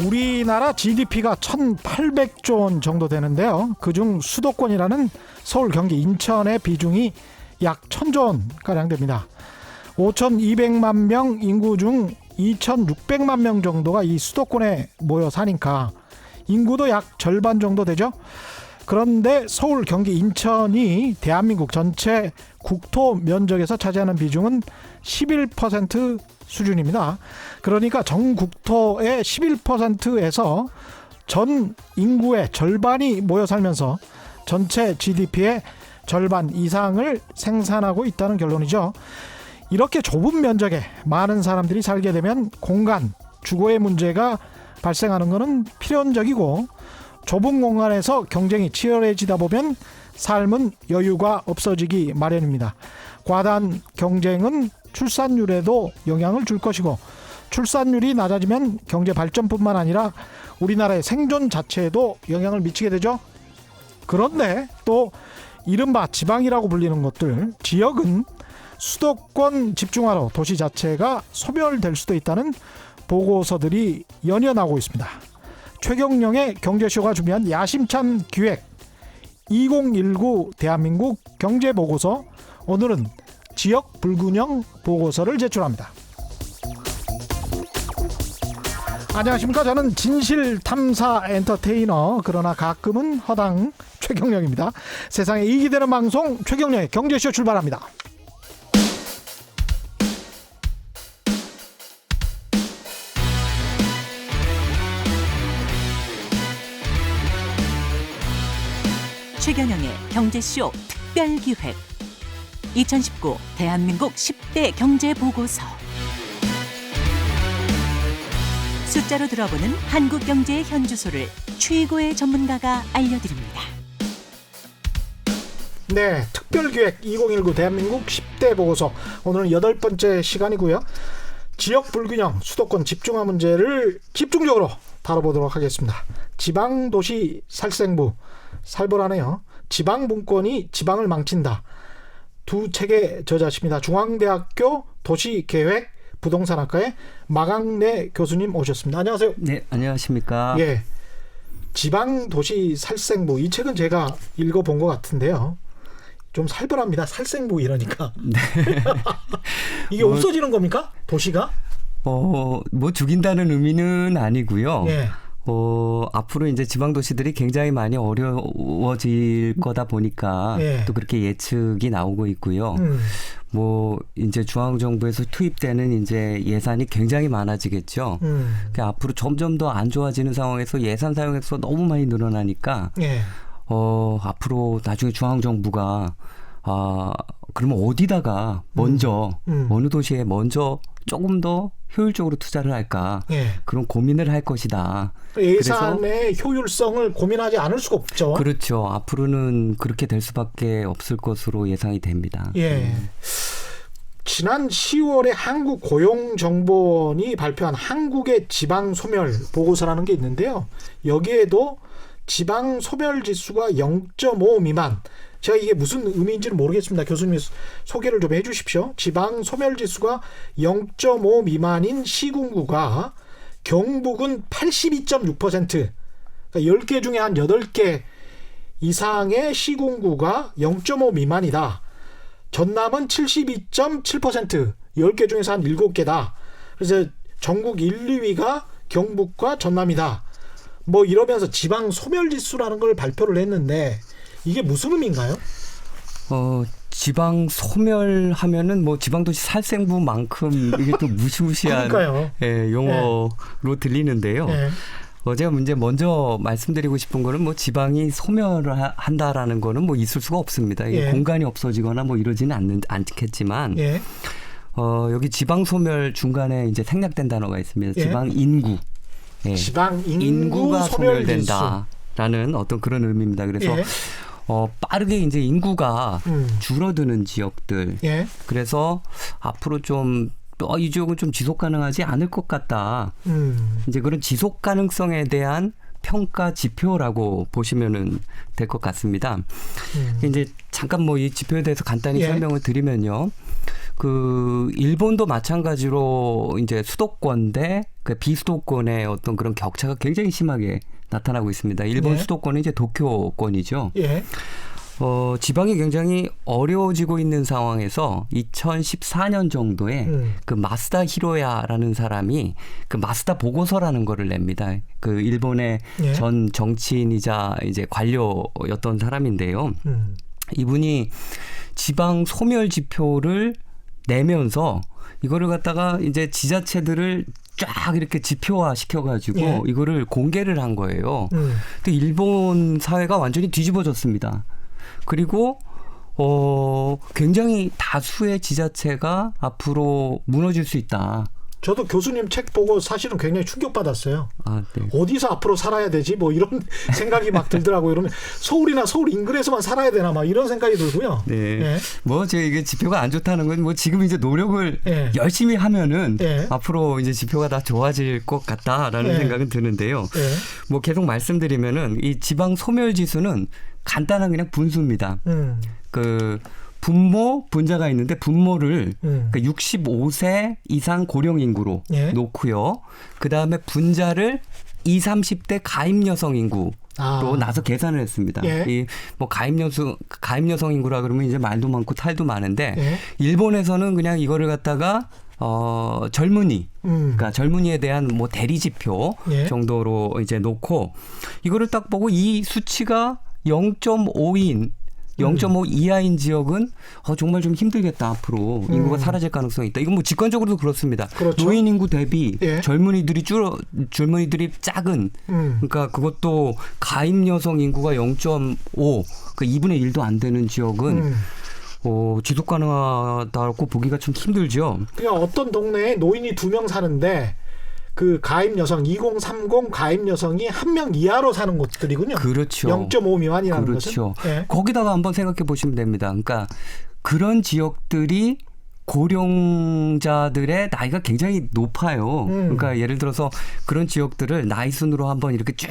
우리나라 GDP가 1,800조 원 정도 되는데요. 그중 수도권이라는 서울, 경기, 인천의 비중이 약 1,000조 원가량 됩니다. 5,200만 명 인구 중 2,600만 명 정도가 이 수도권에 모여 사니까 인구도 약 절반 정도 되죠. 그런데 서울, 경기, 인천이 대한민국 전체 국토 면적에서 차지하는 비중은 11% 수준입니다. 그러니까 전 국토의 11%에서 전 인구의 절반이 모여 살면서 전체 GDP의 절반 이상을 생산하고 있다는 결론이죠. 이렇게 좁은 면적에 많은 사람들이 살게 되면 공간, 주거의 문제가 발생하는 것은 필연적이고, 좁은 공간에서 경쟁이 치열해지다 보면 삶은 여유가 없어지기 마련입니다. 과다한 경쟁은 출산율에도 영향을 줄 것이고, 출산율이 낮아지면 경제 발전뿐만 아니라 우리나라의 생존 자체에도 영향을 미치게 되죠. 그런데 또 이른바 지방이라고 불리는 것들, 지역은 수도권 집중화로 도시 자체가 소멸될 수도 있다는 보고서들이 연이어 나오고 있습니다. 최경영의 경제쇼가 준비한 야심찬 기획 2019 대한민국 경제보고서, 오늘은 지역 불균형 보고서를 제출합니다. 안녕하십니까. 저는 진실탐사 엔터테이너, 그러나 가끔은 허당 최경영입니다. 세상에 이익이 되는 방송 최경영의 경제쇼 출발합니다. 최경영의 경제쇼 특별기획 2019 대한민국 10대 경제보고서. 숫자로 들어보는 한국 경제의 현주소를 최고의 전문가가 알려드립니다. 네, 특별기획 2019 대한민국 10대 보고서, 오늘은 8번째 시간이고요. 지역 불균형, 수도권 집중화 문제를 집중적으로 다뤄보도록 하겠습니다. 지방도시 살생부, 살벌하네요. 지방분권이 지방을 망친다. 두 책의 저자십니다. 중앙대학교 도시계획 부동산학과의 마강래 교수님 오셨습니다. 안녕하세요. 네, 안녕하십니까. 예, 지방도시 살생부, 이 책은 제가 읽어본 것 같은데요. 좀 살벌합니다. 살생부 이러니까. 네. 이게 없어지는 겁니까? 도시가? 뭐 죽인다는 의미는 아니고요. 예. 앞으로 이제 지방 도시들이 굉장히 많이 어려워질 거다 보니까 예. 또 그렇게 예측이 나오고 있고요. 뭐 이제 중앙 정부에서 투입되는 이제 예산이 굉장히 많아지겠죠. 그러니까 앞으로 점점 더 안 좋아지는 상황에서 예산 사용액수가 너무 많이 늘어나니까 예. 앞으로 나중에 중앙 정부가 그러면 어디다가 먼저 어느 도시에 먼저 조금 더 효율적으로 투자를 할까, 예. 그런 고민을 할 것이다. 예산의 효율성을 고민하지 않을 수가 없죠. 그렇죠. 앞으로는 그렇게 될 수밖에 없을 것으로 예상이 됩니다. 예. 지난 10월에 한국고용정보원이 발표한 한국의 지방소멸 보고서라는 게 있는데요. 여기에도 지방소멸지수가 0.5 미만, 제가 이게 무슨 의미인지는 모르겠습니다. 교수님 소개를 좀 해주십시오. 지방소멸지수가 0.5 미만인 시군구가 경북은 82.6%, 그러니까 10개 중에 한 8개 이상의 시군구가 0.5 미만이다. 전남은 72.7%, 10개 중에서 한 7개다. 그래서 전국 1, 2위가 경북과 전남이다. 뭐 이러면서 지방 소멸지수라는 걸 발표를 했는데, 이게 무슨 의미인가요? 지방 소멸하면은 뭐 지방도시 살생부만큼 이게 또 무시무시한 용어로 들리는데요. 예. 제가 먼저 말씀드리고 싶은 거는 뭐 지방이 소멸을 한다라는 거는 뭐 있을 수가 없습니다. 이게 예. 공간이 없어지거나 뭐 이러지는 않겠지만, 예. 여기 지방 소멸 중간에 이제 생략된 단어가 있습니다. 예. 지방 인구. 예. 지방 인구가 소멸지수. 소멸된다라는 어떤 그런 의미입니다. 그래서 예. 빠르게 이제 인구가 줄어드는 지역들. 예. 그래서 앞으로 좀 이 지역은 좀 지속 가능하지 않을 것 같다. 이제 그런 지속 가능성에 대한 평가 지표라고 보시면은 될 것 같습니다. 이제 잠깐 뭐 이 지표에 대해서 간단히 설명을 드리면요. 그 일본도 마찬가지로 이제 수도권 대 그 비수도권의 어떤 그런 격차가 굉장히 심하게 나타나고 있습니다. 일본 예. 수도권은 이제 도쿄권이죠. 예. 지방이 굉장히 어려워지고 있는 상황에서 2014년 정도에 그 마스다 히로야라는 사람이 그 마스다 보고서라는 거를 냅니다. 그 일본의 예. 전 정치인이자 이제 관료였던 사람인데요. 이분이 지방 소멸 지표를 내면서 이거를 갖다가 이제 지자체들을 쫙 이렇게 지표화 시켜가지고 예. 이거를 공개를 한 거예요. 근데 일본 사회가 완전히 뒤집어졌습니다. 그리고 굉장히 다수의 지자체가 앞으로 무너질 수 있다. 저도 교수님 책 보고 사실은 굉장히 충격받았어요. 아, 네. 어디서 앞으로 살아야 되지? 뭐 이런 생각이 막 들더라고요. 이러면 서울이나 서울 인근에서만 살아야 되나 막 이런 생각이 들고요. 네. 예. 뭐 제가 이게 지표가 안 좋다는 건 뭐 지금 이제 노력을 예. 열심히 하면은 예. 앞으로 이제 지표가 다 좋아질 것 같다라는 예. 생각은 드는데요. 예. 뭐 계속 말씀드리면은 이 지방 소멸 지수는 간단한 그냥 분수입니다. 그 분모 분자가 있는데 분모를 그러니까 65세 이상 고령 인구로 예. 놓고요. 그 다음에 분자를 20, 30대 가임 여성 인구로 나서 계산을 했습니다. 예. 이 뭐 가임 여성 인구라 그러면 이제 말도 많고 탈도 많은데 예. 일본에서는 그냥 이거를 갖다가 젊은이, 그러니까 젊은이에 대한 뭐 대리 지표 예. 정도로 이제 놓고 이거를 딱 보고 이 수치가 0.5인 0.5 이하인 지역은 정말 좀 힘들겠다. 앞으로 인구가 사라질 가능성이 있다. 이건 뭐 직관적으로도 그렇습니다. 그렇죠. 노인 인구 대비 예. 젊은이들이 작은 그러니까 그것도 가임 여성 인구가 0.5 그 2분의 1도 안 되는 지역은 지속 가능하다고 보기가 좀 힘들죠. 그러니까 어떤 동네에 노인이 2명 사는데 그 가임 여성 2030 가임 여성이 1명 이하로 사는 곳들이군요. 그렇죠. 0.5 미만이라는 그렇죠. 것은. 예. 거기다가 한번 생각해 보시면 됩니다. 그러니까 그런 지역들이 고령자들의 나이가 굉장히 높아요. 그러니까 예를 들어서 그런 지역들을 나이 순으로 한번 이렇게 쭉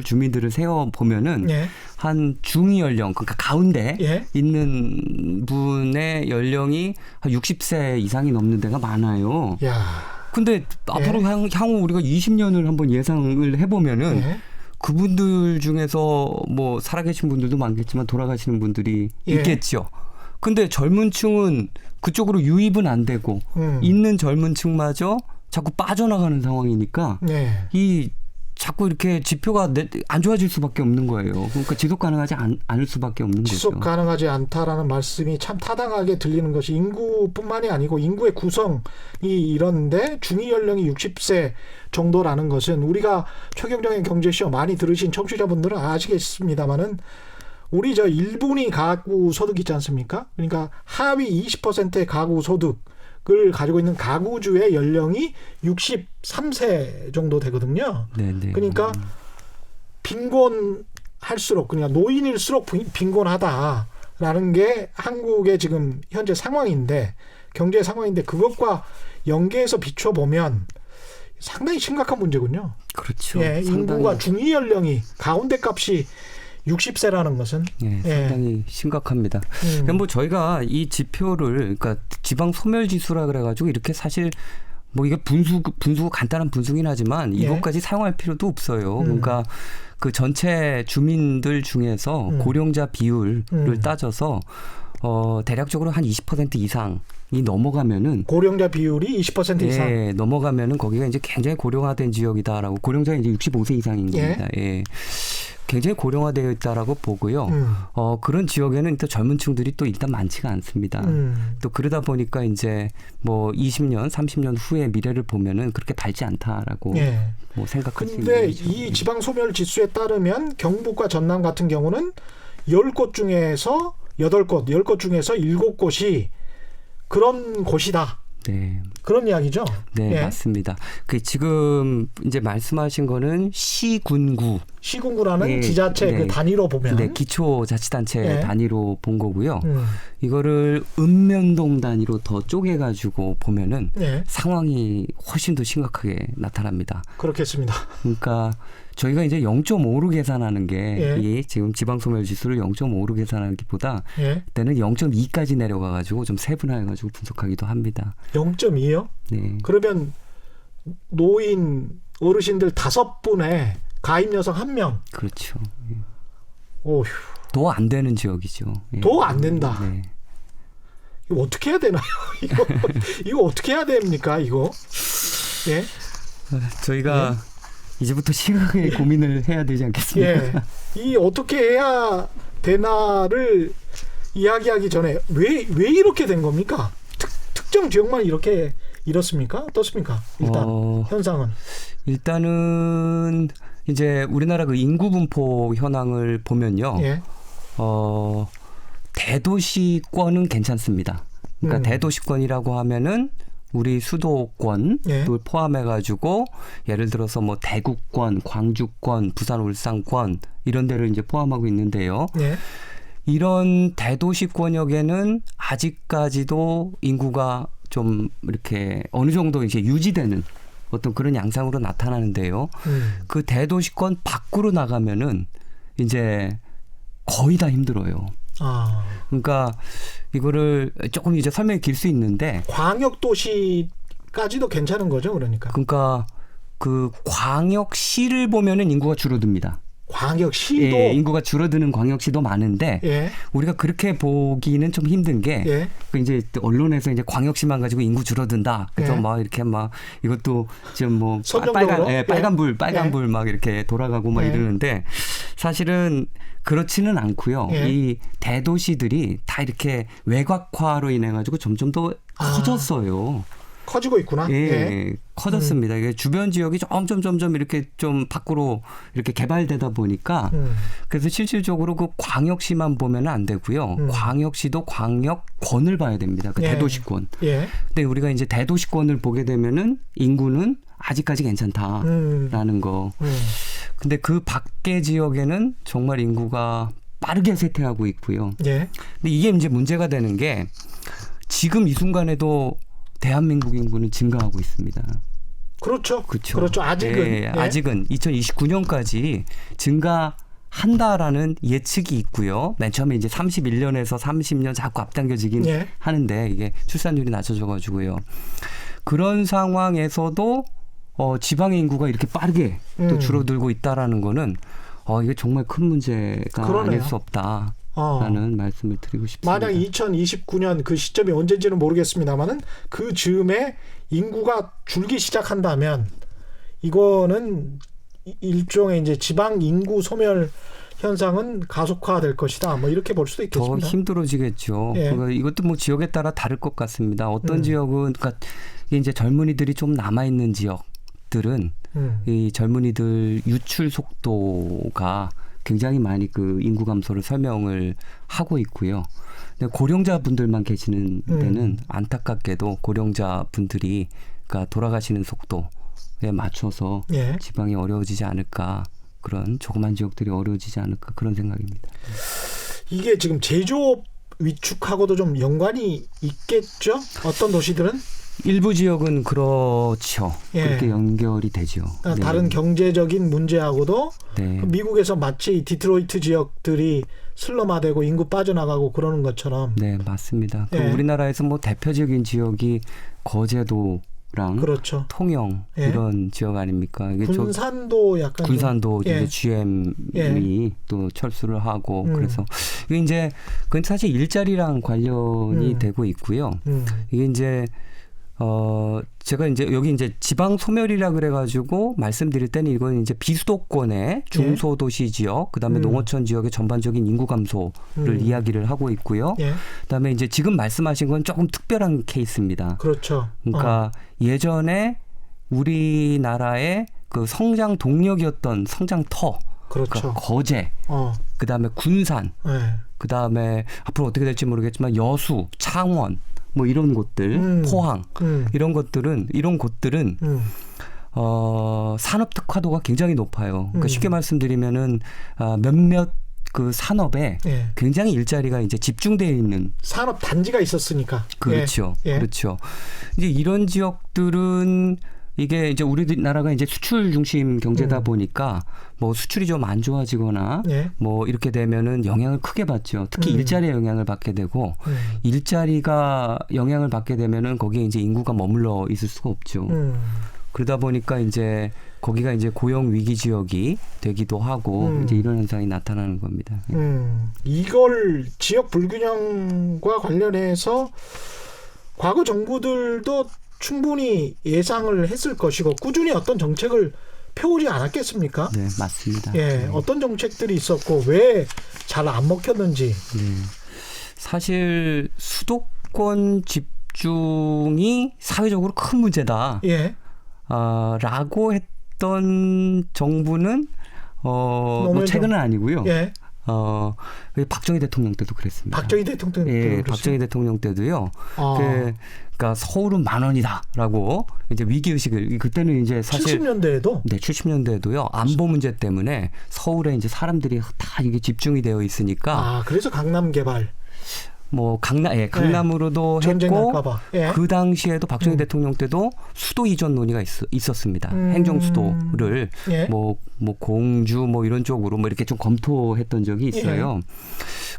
주민들을 세워 보면은 예. 한 중위 연령, 그러니까 가운데 예. 있는 분의 연령이 한 60세 이상이 넘는 데가 많아요. 야. 근데 앞으로 향후 우리가 20년을 한번 예상을 해보면은 예. 그분들 중에서 뭐 살아계신 분들도 많겠지만 돌아가시는 분들이 예. 있겠죠. 근데 젊은 층은 그쪽으로 유입은 안 되고 있는 젊은 층마저 자꾸 빠져나가는 상황이니까 네. 이 자꾸 이렇게 지표가 안 좋아질 수밖에 없는 거예요. 그러니까 지속 가능하지 않을 수밖에 없는 지속 거죠. 가능하지 않다라는 말씀이 참 타당하게 들리는 것이 인구뿐만이 아니고 인구의 구성이 이런데 중위 연령이 60세 정도라는 것은 우리가 최경영의 경제쇼 많이 들으신 청취자분들은 아시겠습니다마는 우리 저 1분위 가구 소득 있지 않습니까? 그러니까 하위 20%의 가구 소득을 가지고 있는 가구주의 연령이 63세 정도 되거든요. 네네. 그러니까 빈곤할수록 그러니까 노인일수록 빈곤하다라는 게 한국의 지금 현재 상황인데 경제 상황인데 그것과 연계해서 비춰보면 상당히 심각한 문제군요. 그렇죠. 예, 인구가 중위 연령이 가운데 값이 60세라는 것은 네, 상당히 심각합니다. 그러니까 뭐 저희가 이 지표를 그러니까 지방 소멸 지수라 그래가지고 이렇게 사실 뭐 이게 분수 간단한 분수긴 하지만 이것까지 사용할 필요도 없어요. 그러니까 그 전체 주민들 중에서 고령자 비율을 따져서 대략적으로 한 20% 이상이 넘어가면은 고령자 비율이 20% 이상. 예, 넘어가면은 거기가 이제 굉장히 고령화된 지역이다라고 고령자가 이제 65세 이상인 겁니다. 예. 굉장히 고령화되어 있다라고 보고요. 그런 지역에는 또 젊은 층들이 또 일단 많지가 않습니다. 또 그러다 보니까 이제 뭐 20년, 30년 후의 미래를 보면은 그렇게 밝지 않다라고 뭐 생각할 수 있는 근데 거죠. 이 지방 소멸 지수에 따르면 경북과 전남 같은 경우는 10곳 중에서 8곳, 10곳 중에서 7곳이 그런 곳이다. 네. 그런 이야기죠. 네, 예. 맞습니다. 그 지금 이제 말씀하신 거는 시군구. 시군구라는 예, 지자체 네. 그 단위로 보면. 네, 기초자치단체 예. 단위로 본 거고요. 음. 이거를 읍면동 단위로 더 쪼개가지고 보면은 예. 상황이 훨씬 더 심각하게 나타납니다. 그렇겠습니다. 그러니까 저희가 이제 0.5로 계산하는 게 예. 이 지금 지방소멸 지수를 0.5로 계산하는 것보다 예. 때는 0.2까지 내려가가지고 좀 세분화해가지고 분석하기도 합니다. 0.2요? 네. 그러면 노인 어르신들 5분에 가임 여성 1명. 그렇죠. 오휴. 더 안 되는 지역이죠. 예. 더 안 된다. 네. 이거 어떻게 해야 되나요? 이거 어떻게 해야 됩니까? 이거. 예. 저희가 이제부터 심하게 고민을 해야 되지 않겠습니까? 예. 이 어떻게 해야 되나를 이야기하기 전에 왜 이렇게 된 겁니까? 특정 지역만 이렇습니까? 어떻습니까? 일단 현상은. 일단은 이제 우리나라 그 인구 분포 현황을 보면요. 예. 대도시권은 괜찮습니다. 그러니까 대도시권이라고 하면은 우리 수도권을 예. 포함해가지고 예를 들어서 뭐 대구권, 광주권, 부산, 울산권 이런 데를 이제 포함하고 있는데요. 예. 이런 대도시권역에는 아직까지도 인구가 좀 이렇게 어느 정도 이제 유지되는 어떤 그런 양상으로 나타나는데요. 그 대도시권 밖으로 나가면은 이제 거의 다 힘들어요. 아. 그러니까 이거를 조금 이제 설명이 길 수 있는데 광역 도시까지도 괜찮은 거죠, 그러니까. 그러니까 그 광역시를 보면은 인구가 줄어듭니다. 광역시도 예, 인구가 줄어드는 광역시도 많은데 예. 우리가 그렇게 보기는 좀 힘든 게 예. 그 이제 언론에서 이제 광역시만 가지고 인구 줄어든다. 그래서 예. 막 이렇게 막 이것도 지금 뭐 선정적으로? 빨간불 막 이렇게 돌아가고 막 예. 이러는데 사실은 그렇지는 않고요. 예. 이 대도시들이 다 이렇게 외곽화로 인해 가지고 점점 더 커졌어요. 커지고 있구나. 예, 예. 커졌습니다. 이게 주변 지역이 점점 이렇게 좀 밖으로 이렇게 개발되다 보니까 그래서 실질적으로 그 광역시만 보면 안 되고요. 광역시도 광역권을 봐야 됩니다. 그 예. 대도시권. 예. 근데 우리가 이제 대도시권을 보게 되면은 인구는 아직까지 괜찮다라는 거. 근데 그 밖의 지역에는 정말 인구가 빠르게 쇠퇴하고 있고요. 예. 근데 이게 이제 문제가 되는 게 지금 이 순간에도 대한민국 인구는 증가하고 있습니다. 그렇죠. 그렇죠. 그렇죠. 아직은. 예, 아직은 2029년까지 증가한다라는 예측이 있고요. 맨 처음에 이제 31년에서 30년 자꾸 앞당겨지긴 예. 하는데 이게 출산율이 낮아져 가지고요. 그런 상황에서도 지방의 인구가 이렇게 빠르게 또 줄어들고 있다라는 거는 이게 정말 큰 문제가 그러네요. 아닐 수 없다. 라는 말씀을 드리고 싶습니다. 만약 2029년 그 시점이 언제인지는 모르겠습니다만은 그 즈음에 인구가 줄기 시작한다면 이거는 일종의 이제 지방 인구 소멸 현상은 가속화될 것이다. 뭐 이렇게 볼 수도 있겠습니다. 더 힘들어지겠죠. 예. 이것도 뭐 지역에 따라 다를 것 같습니다. 어떤 지역은 그러니까 이제 젊은이들이 좀 남아 있는 지역들은 이 젊은이들 유출 속도가 굉장히 많이 그 인구 감소를 설명을 하고 있고요. 근데 고령자 분들만 계시는 데는 안타깝게도 고령자 분들이 그러니까 돌아가시는 속도에 맞춰서 예. 지방이 어려워지지 않을까, 그런 조그만 지역들이 어려워지지 않을까, 그런 생각입니다. 이게 지금 제조업 위축하고도 좀 연관이 있겠죠? 어떤 도시들은? 일부 지역은 그렇죠. 예. 그렇게 연결이 되죠. 네. 다른 경제적인 문제하고도 네. 미국에서 마치 디트로이트 지역들이 슬럼화되고 인구 빠져나가고 그러는 것처럼. 네, 맞습니다. 예. 우리나라에서 뭐 대표적인 지역이 거제도랑 그렇죠. 통영 예. 이런 지역 아닙니까? 이게 군산도 약간 군산도 예. 이제 GM이 예. 또 철수를 하고 그래서 이게 이제 그건 사실 일자리랑 관련이 되고 있고요. 이게 이제 제가 이제 여기 이제 지방 소멸이라 그래가지고 말씀드릴 때는 이건 이제 비수도권의 중소도시 지역, 그다음에 농어촌 지역의 전반적인 인구 감소를 이야기를 하고 있고요. 예. 그다음에 이제 지금 말씀하신 건 조금 특별한 케이스입니다. 그렇죠. 그러니까 예전에 우리나라의 그 성장 동력이었던 성장터, 그렇죠. 그러니까 거제, 그다음에 군산, 예. 그다음에 앞으로 어떻게 될지 모르겠지만 여수, 창원 뭐 이런 곳들, 포항 이런 곳들은 산업 특화도가 굉장히 높아요. 그러니까 쉽게 말씀드리면은 몇몇 그 산업에 예. 굉장히 일자리가 이제 집중되어 있는 산업 단지가 있었으니까. 그렇죠. 예. 예. 그렇죠. 이제 이런 지역들은 이게 이제 우리나라가 이제 수출 중심 경제다 보니까 뭐 수출이 좀 안 좋아지거나 예. 뭐 이렇게 되면은 영향을 크게 받죠. 특히 일자리에 영향을 받게 되고 일자리가 영향을 받게 되면은 거기에 이제 인구가 머물러 있을 수가 없죠. 그러다 보니까 이제 거기가 이제 고용 위기 지역이 되기도 하고 이제 이런 현상이 나타나는 겁니다. 이걸 지역 불균형과 관련해서 과거 정부들도 충분히 예상을 했을 것이고 꾸준히 어떤 정책을 펴오지 않았겠습니까? 네, 맞습니다. 예, 네. 어떤 정책들이 있었고 왜 잘 안 먹혔는지. 네. 사실 수도권 집중이 사회적으로 큰 문제다. 예. 라고 했던 정부는 뭐 최근은 아니고요. 예. 박정희 대통령 때도 그랬습니다. 박정희 대통령 때도 예, 그랬어요? 박정희 대통령 때도요. 그러니까 서울은 만원이다라고 이제 위기 의식을 그때는 이제 사실 70년대에도 네, 70년대에도요. 안보 문제 때문에 서울에 이제 사람들이 다 이게 집중이 되어 있으니까 그래서 강남 개발 뭐 강남으로도 전쟁 했고 날까봐. 예. 그 당시에도 박정희 대통령 때도 수도 이전 논의가 있었습니다. 행정 수도를 예. 뭐 공주 뭐 이런 쪽으로 뭐 이렇게 좀 검토했던 적이 있어요.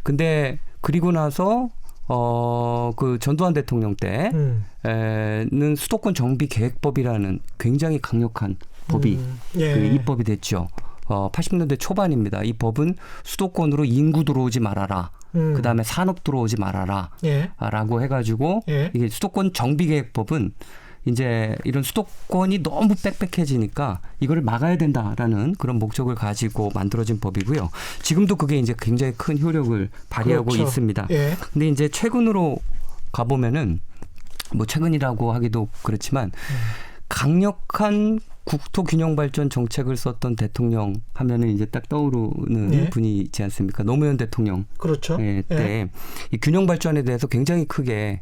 근데 그리고 나서 그 전두환 대통령 때는 수도권 정비 계획법이라는 굉장히 강력한 법이 예. 그 입법이 됐죠. 80년대 초반입니다. 이 법은 수도권으로 인구 들어오지 말아라. 그다음에 산업 들어오지 말아라. 예. 라고 해가지고 예. 이게 수도권 정비계획법은 이제 이런 수도권이 너무 빽빽해지니까 이거를 막아야 된다라는 그런 목적을 가지고 만들어진 법이고요. 지금도 그게 이제 굉장히 큰 효력을 발휘하고 그렇죠. 있습니다. 예. 근데 이제 최근으로 가보면은 뭐 최근이라고 하기도 그렇지만 강력한 국토균형발전 정책을 썼던 대통령 하면은 이제 딱 떠오르는 예. 분이 있지 않습니까? 노무현 대통령. 그렇죠. 예, 때 이 균형 발전에 대해서 굉장히 크게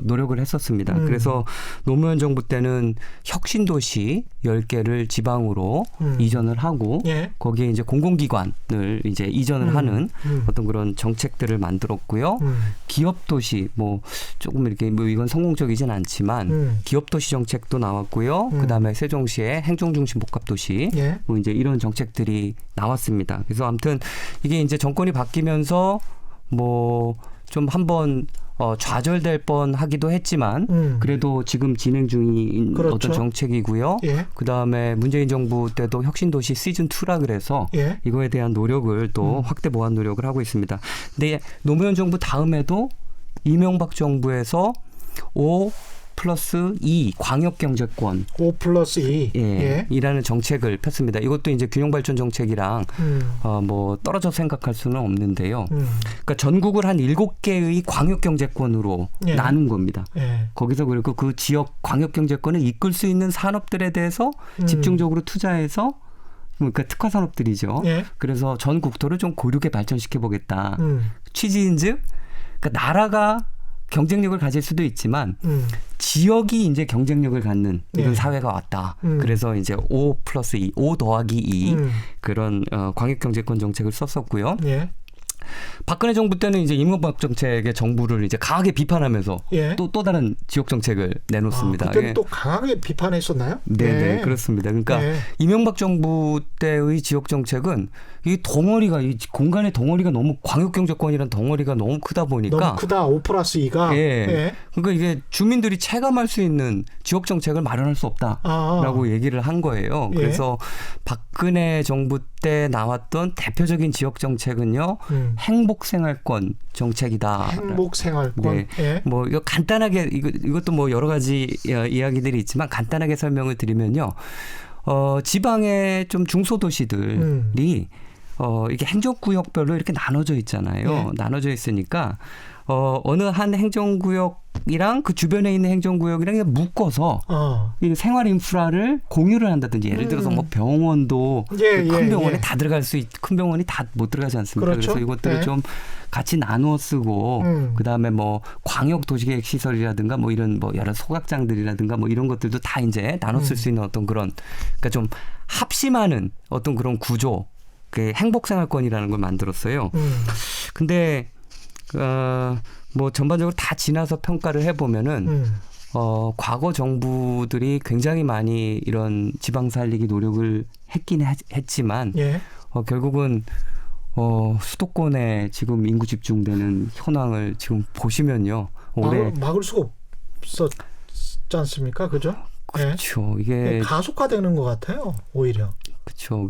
노력을 했었습니다. 그래서 노무현 정부 때는 혁신도시 10개를 지방으로 이전을 하고 예. 거기에 이제 공공기관을 이제 이전을 하는 어떤 그런 정책들을 만들었고요. 기업도시 뭐 조금 이렇게 뭐 이건 성공적이진 않지만 기업도시 정책도 나왔고요. 그다음에 세종시의 행정중심 복합도시 예. 뭐 이제 이런 정책들이 나왔습니다. 그래서 아무튼 이게 이제 정권이 바뀌면서 뭐 좀 한번 좌절될 뻔하기도 했지만 그래도 지금 진행 중인 그렇죠. 어떤 정책이고요. 예. 그다음에 문재인 정부 때도 혁신도시 시즌 2라 그래서 예. 이거에 대한 노력을 또 확대 보완 노력을 하고 있습니다. 근데 노무현 정부 다음에도 이명박 정부에서 5+2 광역경제권 5+2 예. 이라는 정책을 폈습니다. 이것도 이제 균형발전 정책이랑 뭐 떨어져 생각할 수는 없는데요. 그러니까 전국을 한 7개의 광역경제권으로 예. 나눈 겁니다. 예. 거기서 그리고 그 지역 광역경제권을 이끌 수 있는 산업들에 대해서 집중적으로 투자해서 그러니까 특화 산업들이죠. 예. 그래서 전 국토를 좀 고르게 발전시켜 보겠다. 취지인즉 그러니까 나라가 경쟁력을 가질 수도 있지만 지역이 이제 경쟁력을 갖는 이런 예. 사회가 왔다. 그래서 이제 5+2, 5 더하기 2 그런 광역경제권 정책을 썼었고요. 예. 박근혜 정부 때는 이제 이명박 정책의 정부를 이제 강하게 비판하면서 예. 또 다른 지역 정책을 내놓습니다. 그때는 예. 또 강하게 비판했었나요? 네네 예. 그렇습니다. 그러니까 예. 이명박 정부 때의 지역 정책은 이 덩어리가 이 공간의 덩어리가 너무 광역경제권이란 덩어리가 너무 크다 보니까 너무 크다. 5+2가. 예. 예. 그러니까 이게 주민들이 체감할 수 있는 지역 정책을 마련할 수 없다라고 얘기를 한 거예요. 예. 그래서 박근혜 정부 때 나왔던 대표적인 지역 정책은요. 행복생활권 정책이다. 행복생활권. 네. 예. 뭐 이거 간단하게 이것도 뭐 여러 가지 이야기들이 있지만 간단하게 설명을 드리면요. 지방의 좀 중소도시들이 이게 행정구역별로 이렇게 나눠져 있잖아요. 예. 나눠져 있으니까 어느 한 행정구역이랑 그 주변에 있는 행정구역이랑 그냥 묶어서 이 생활 인프라를 공유를 한다든지 예를 들어서 뭐 병원도 큰 병원에 다 들어갈 큰 병원이 다 못 들어가지 않습니까? 그렇죠. 그래서 이것들을 좀 같이 나누어 쓰고 그다음에 뭐 광역 도시계획 시설이라든가 뭐 이런 뭐 여러 소각장들이라든가 뭐 이런 것들도 다 이제 나눠 쓸 수 있는 어떤 그런 그러니까 좀 합심하는 어떤 그런 구조 그 행복생활권이라는 걸 만들었어요. 근데 뭐 전반적으로 다 지나서 평가를 해보면은 과거 정부들이 굉장히 많이 이런 지방 살리기 노력을 했긴 했지만 예. 결국은 수도권에 지금 인구 집중되는 현황을 지금 보시면요. 올해 막을 수가 없었지 않습니까? 그죠? 그렇죠. 이게 가속화되는 것 같아요. 오히려. 그렇죠.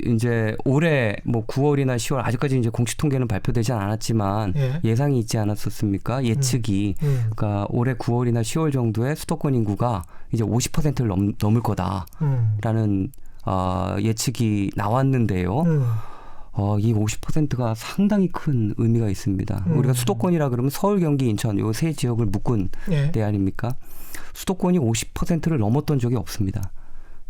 이제 올해 뭐 9월이나 10월 아직까지 이제 공식 통계는 발표되지 않았지만 예상이 있지 않았었습니까? 예측이. 그러니까 올해 9월이나 10월 정도에 수도권 인구가 이제 50%를 넘을 거다라는 예측이 나왔는데요. 이 50%가 상당히 큰 의미가 있습니다. 우리가 수도권이라 그러면 서울, 경기, 인천 요 세 지역을 묶은 데 아닙니까? 수도권이 50%를 넘었던 적이 없습니다.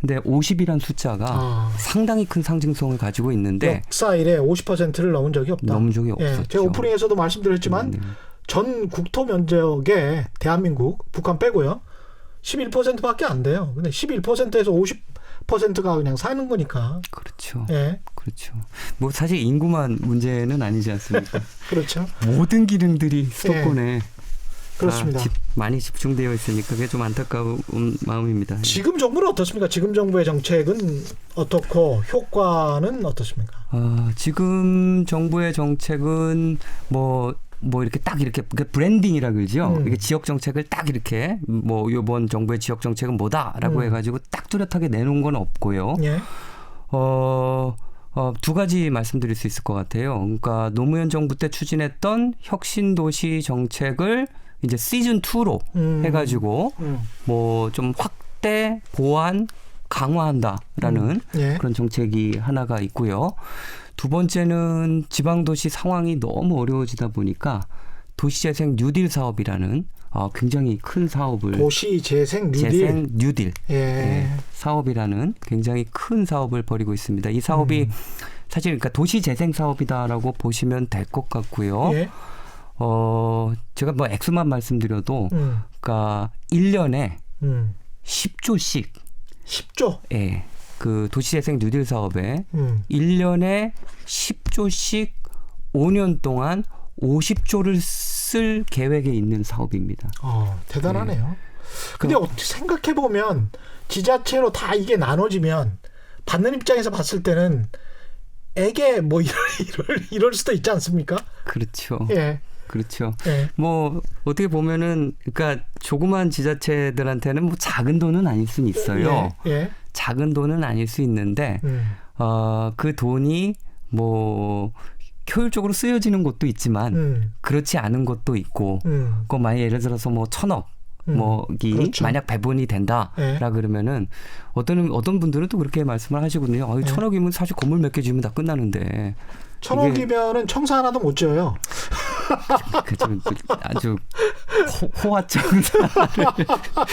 근데 50이란 숫자가 상당히 큰 상징성을 가지고 있는데 역사 이래 50%를 넘은 적이 없다. 넘은 적이 없었죠. 제가 오프닝에서도 말씀드렸지만 전 국토 면적에 대한민국, 북한 빼고요. 11%밖에 안 돼요. 근데 11%에서 50%가 그냥 사는 거니까. 그렇죠. 예. 그렇죠. 뭐 사실 인구만 문제는 아니지 않습니까? 그렇죠. 모든 기능들이 수도권에 그렇습니다. 많이 집중되어 있으니까 그게 좀 안타까운 마음입니다. 지금 정부는 어떻습니까? 지금 정부의 정책은 어떻고 효과는 어떻습니까? 지금 정부의 정책은 뭐 이렇게 딱 이렇게 브랜딩이라 그러죠. 이게 지역 정책을 딱 이렇게 뭐 이번 정부의 지역 정책은 뭐다라고 해가지고 딱 뚜렷하게 내놓은 건 없고요. 예. 두 가지 말씀드릴 수 있을 것 같아요. 그러니까 노무현 정부 때 추진했던 혁신도시 정책을 이제 시즌 2로 해가지고 뭐 좀 확대, 보완, 강화한다라는 그런 정책이 하나가 있고요. 두 번째는 지방도시 상황이 너무 어려워지다 보니까 도시재생 뉴딜 사업이라는 굉장히 큰 사업을 도시재생 뉴딜, 재생 뉴딜 사업이라는 굉장히 큰 사업을 벌이고 있습니다. 이 사업이 사실 그러니까 도시재생 사업이다라고 보시면 될 것 같고요. 제가 뭐 액수만 말씀드려도 그러니까 1년에 10조씩 10조? 예. 그 도시재생 뉴딜 사업에 1년에 10조씩 5년 동안 50조를 쓸 계획에 있는 사업입니다. 대단하네요. 근데 생각해 보면 지자체로 다 이게 나눠지면 받는 입장에서 봤을 때는 에게 뭐 이럴 수도 있지 않습니까? 그렇죠. 예. 그렇죠. 예. 뭐 어떻게 보면은 그러니까 조그만 지자체들한테는 뭐 작은 돈은 아닐 수는 있어요. 예. 작은 돈은 아닐 수 있는데 그 돈이 뭐 효율적으로 쓰여지는 곳도 있지만 그렇지 않은 곳도 있고 그거 만약 예를 들어서 뭐 1,000억 뭐기 그렇죠. 만약 배분이 된다라 그러면은 어떤 분들은 또 그렇게 말씀을 하시거든요. 1,000억이면 사실 건물 몇 개 지으면 다 끝나는데 1,000억이면은 청사 하나도 못 지어요. 좀 아주 호화적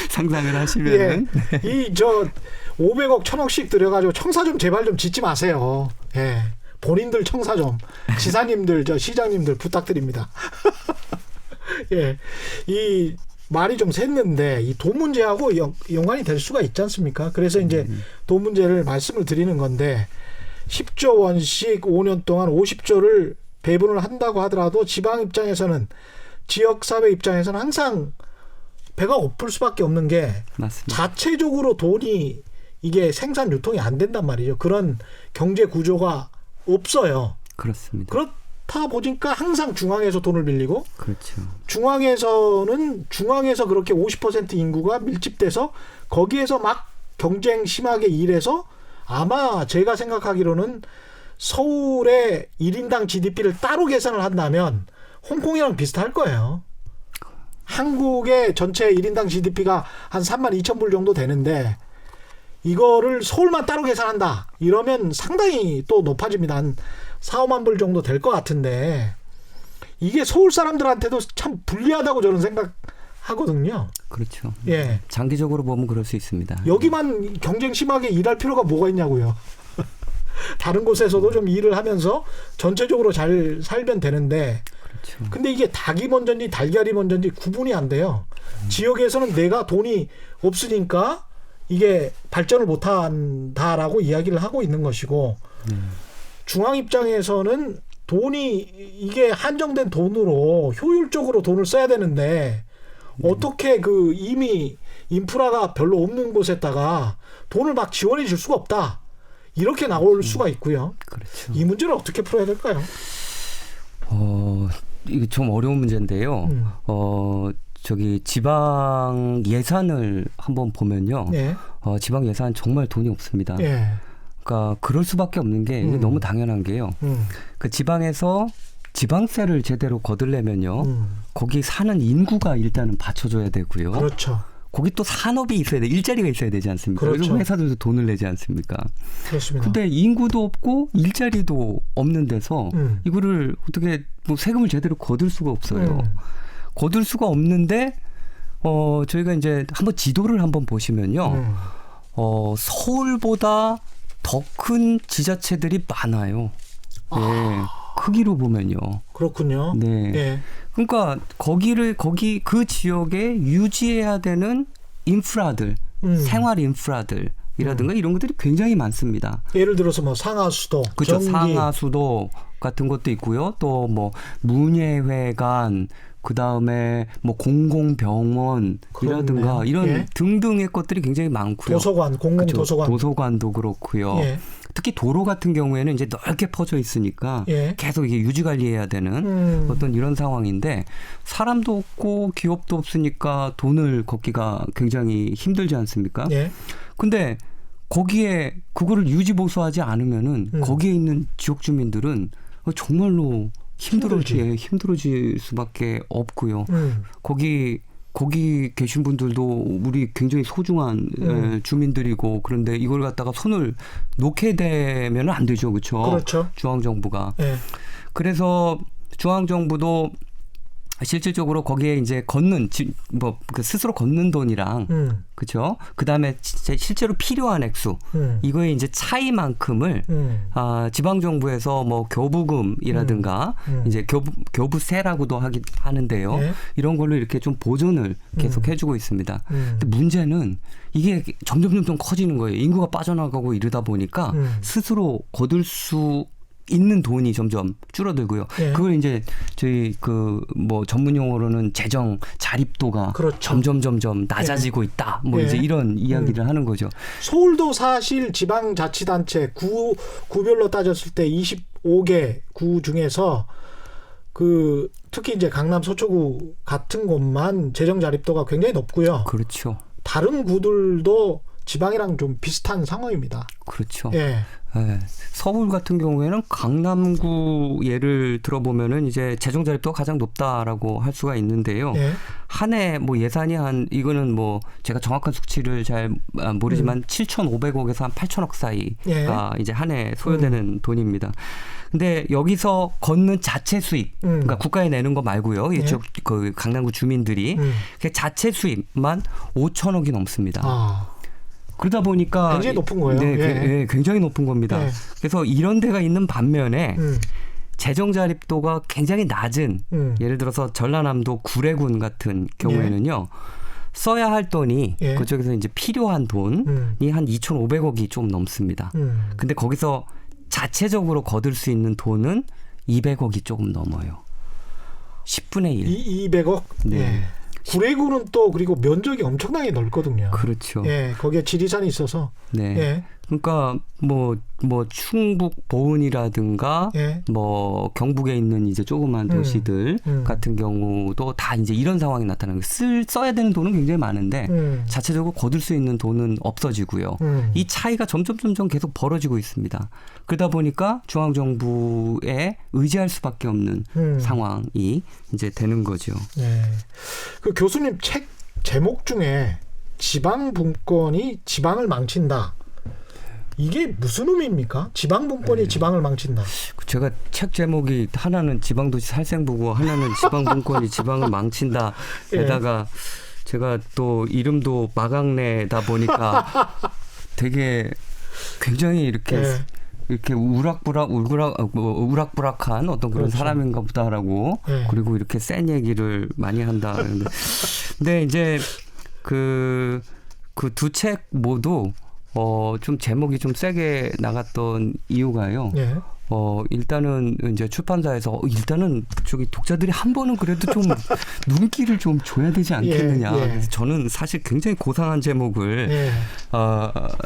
상상을 하시면은 이 500억 1,000억씩 들여가지고 청사 좀 제발 좀 짓지 마세요. 예. 본인들 청사 좀 지사님들 시장님들 부탁드립니다. 예. 이 말이 좀 샜는데 이 돈 문제하고 연관이 될 수가 있지 않습니까? 그래서 이제 돈 문제를 말씀을 드리는 건데 10조 원씩 5년 동안 50조를 배분을 한다고 하더라도 지방 입장에서는 지역사회 입장에서는 항상 배가 고플 수밖에 없는 게 맞습니다. 자체적으로 돈이 이게 생산 유통이 안 된단 말이죠. 그런 경제 구조가 없어요. 그렇습니다. 그렇다 보니까 항상 중앙에서 돈을 빌리고 그렇죠. 중앙에서 그렇게 50% 인구가 밀집돼서 거기에서 막 경쟁 심하게 일해서 아마 제가 생각하기로는 서울의 1인당 GDP를 따로 계산을 한다면 홍콩이랑 비슷할 거예요. 한국의 전체 1인당 GDP가 한 32,000불 정도 되는데 이거를 서울만 따로 계산한다. 이러면 상당히 또 높아집니다. 한 4, 5만 불 정도 될 것 같은데 이게 서울 사람들한테도 참 불리하다고 저는 생각하거든요. 그렇죠. 예. 장기적으로 보면 그럴 수 있습니다. 여기만 경쟁 심하게 일할 필요가 뭐가 있냐고요. 다른 곳에서도 좀 일을 하면서 전체적으로 잘 살면 되는데 그렇죠. 근데 이게 닭이 먼저인지 달걀이 먼저인지 구분이 안 돼요. 지역에서는 내가 돈이 없으니까 이게 발전을 못한다라고 이야기를 하고 있는 것이고 중앙 입장에서는 돈이 이게 한정된 돈으로 효율적으로 돈을 써야 되는데 어떻게 그 이미 인프라가 별로 없는 곳에다가 돈을 막 지원해 줄 수가 없다. 이렇게 나올 수가 있고요. 그렇죠. 이 문제를 어떻게 풀어야 될까요? 이게 좀 어려운 문제인데요. 저기 지방 예산을 한번 보면요. 예. 지방 예산 정말 돈이 없습니다. 예. 그러니까 그럴 수밖에 없는 게 이게 너무 당연한 게요. 그 지방에서 지방세를 제대로 거둘려면요. 거기 사는 인구가 일단은 받쳐줘야 되고요. 그렇죠. 거기 또 산업이 있어야 돼. 일자리가 있어야 되지 않습니까? 그렇죠. 그래서 회사들도 돈을 내지 않습니까? 그렇습니다. 근데 인구도 없고 일자리도 없는 데서 이거를 어떻게 뭐 세금을 제대로 거둘 수가 없어요. 거둘 수가 없는데 저희가 이제 한번 지도를 한번 보시면요. 서울보다 더 큰 지자체들이 많아요. 네. 크기로 보면요. 그렇군요. 네. 예. 그러니까 거기 그 지역에 유지해야 되는 인프라들, 생활 인프라들이라든가 이런 것들이 굉장히 많습니다. 예를 들어서 뭐 상하수도, 그렇죠. 전기. 상하수도 같은 것도 있고요. 또 뭐 문예회관, 그 다음에 뭐 공공병원이라든가 그렇네요. 이런 예. 등등의 것들이 굉장히 많고요. 도서관, 공공도서관. 그렇죠. 도서관도 그렇고요. 예. 특히 도로 같은 경우에는 이제 넓게 퍼져 있으니까 예. 계속 이게 유지 관리해야 되는 어떤 이런 상황인데 사람도 없고 기업도 없으니까 돈을 걷기가 굉장히 힘들지 않습니까? 예. 근데 거기에 그거를 유지 보수하지 않으면은 거기에 있는 지역 주민들은 정말로 힘들어질 수밖에 없고요. 거기 계신 분들도 우리 굉장히 소중한 주민들이고 그런데 이걸 갖다가 손을 놓게 되면 안 되죠, 그렇죠? 그렇죠. 중앙 정부가. 예. 그래서 중앙 정부도 실질적으로 거기에 이제 그 스스로 걷는 돈이랑 그렇죠. 그다음에 실제로 필요한 액수 이거의 이제 차이만큼을 지방 정부에서 뭐 교부금이라든가 이제 교부세라고도 하는데요. 예. 이런 걸로 이렇게 좀 보존을 계속 해주고 있습니다. 근데 문제는 이게 점점 커지는 거예요. 인구가 빠져나가고 이러다 보니까 스스로 거둘 수 있는 돈이 점점 줄어들고요. 예. 그걸 이제 저희 그 뭐 전문 용어로는 재정 자립도가 그렇죠. 점점 낮아지고 있다. 뭐 예. 이제 이런 이야기를 하는 거죠. 서울도 사실 지방자치단체 구별로 따졌을 때 25개 구 중에서 그 특히 이제 강남 서초구 같은 곳만 재정 자립도가 굉장히 높고요. 그렇죠. 다른 구들도 지방이랑 좀 비슷한 상황입니다. 그렇죠. 예. 네. 서울 같은 경우에는 강남구 예를 들어보면은 이제 재정 자립도가 가장 높다라고 할 수가 있는데요. 예. 한 해 뭐 예산이 이거는 뭐 제가 정확한 수치를 잘 모르지만 7,500억에서 한 8,000억 사이가 이제 한 해 소요되는 돈입니다. 근데 여기서 걷는 자체 수입, 그러니까 국가에 내는 거 말고요. 이쪽 그 강남구 주민들이 그 자체 수입만 5천억이 넘습니다. 아. 그러다 보니까 굉장히 높은 거예요. 네, 예. 굉장히 높은 겁니다. 예. 그래서 이런 데가 있는 반면에 재정 자립도가 굉장히 낮은 예를 들어서 전라남도 구례군 같은 경우에는요. 써야 할 돈이 예. 그쪽에서 이제 필요한 돈이 한 2,500억이 좀 넘습니다. 근데 거기서 자체적으로 거둘 수 있는 돈은 200억이 조금 넘어요. 10분의 1. 200억? 네. 예. 구례구는 또 그리고 면적이 엄청나게 넓거든요. 그렇죠. 예, 거기에 지리산이 있어서. 네. 예. 그러니까 뭐 충북 보은이라든가 예. 뭐 경북에 있는 이제 조그만 도시들 같은 경우도 다 이제 이런 상황이 나타나는 거예요. 써야 되는 돈은 굉장히 많은데 자체적으로 거둘 수 있는 돈은 없어지고요. 이 차이가 점점 계속 벌어지고 있습니다. 그러다 보니까 중앙 정부에 의지할 수밖에 없는 상황이 이제 되는 거죠. 예. 그 교수님 책 제목 중에 지방 분권이 지방을 망친다. 이게 무슨 의미입니까? 지방 분권이 지방을 망친다. 제가 책 제목이 하나는 지방도시 살생부고 하나는 지방 분권이 지방을 망친다. 게다가 제가 또 이름도 마강래다 보니까 되게 굉장히 이렇게 우락부락한 어떤 그런 그렇죠. 사람인가 보다라고 그리고 이렇게 센 얘기를 많이 한다. 근데 이제 그 두 책 모두 좀 제목이 좀 세게 나갔던 이유가요. 일단은 이제 출판사에서 일단은 저기 독자들이 한 번은 그래도 좀 눈길을 좀 줘야 되지 않겠느냐. 그래서 저는 사실 굉장히 고상한 제목을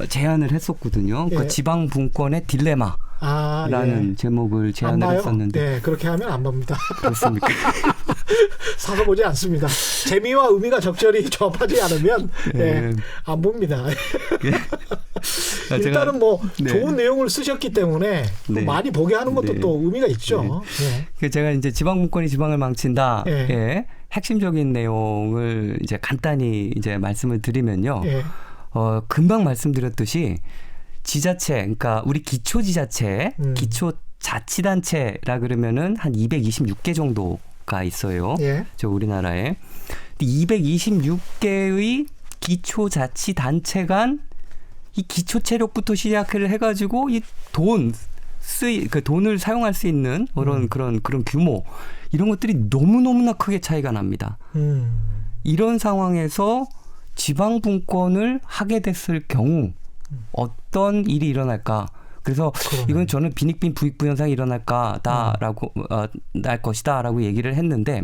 제안을 했었거든요. 그러니까 지방 분권의 딜레마라는 제목을 제안을 했었는데. 네, 그렇게 하면 안 봅니다. 그렇습니까? 사서 보지 않습니다. 재미와 의미가 적절히 조합하지 않으면 안 봅니다. 일단은 뭐 좋은 내용을 쓰셨기 때문에 많이 보게 하는 것도 또 의미가 있죠. 제가 이제 지방 분권이 지방을 망친다. 핵심적인 내용을 이제 간단히 이제 말씀을 드리면요. 금방 말씀드렸듯이 지자체, 그러니까 우리 기초지자체, 기초자치단체라 그러면은 한 226개 정도가 있어요. 저 우리나라에 226개의 기초자치단체 간 이 기초체력부터 시작을 해가지고 이 그 돈을 사용할 수 있는 그런 규모 이런 것들이 너무나 크게 차이가 납니다. 이런 상황에서 지방 분권을 하게 됐을 경우 어떤 일이 일어날까? 그래서 이건 저는 빈익빈 부익부 현상이 일어날까다라고 날 것이다라고 얘기를 했는데.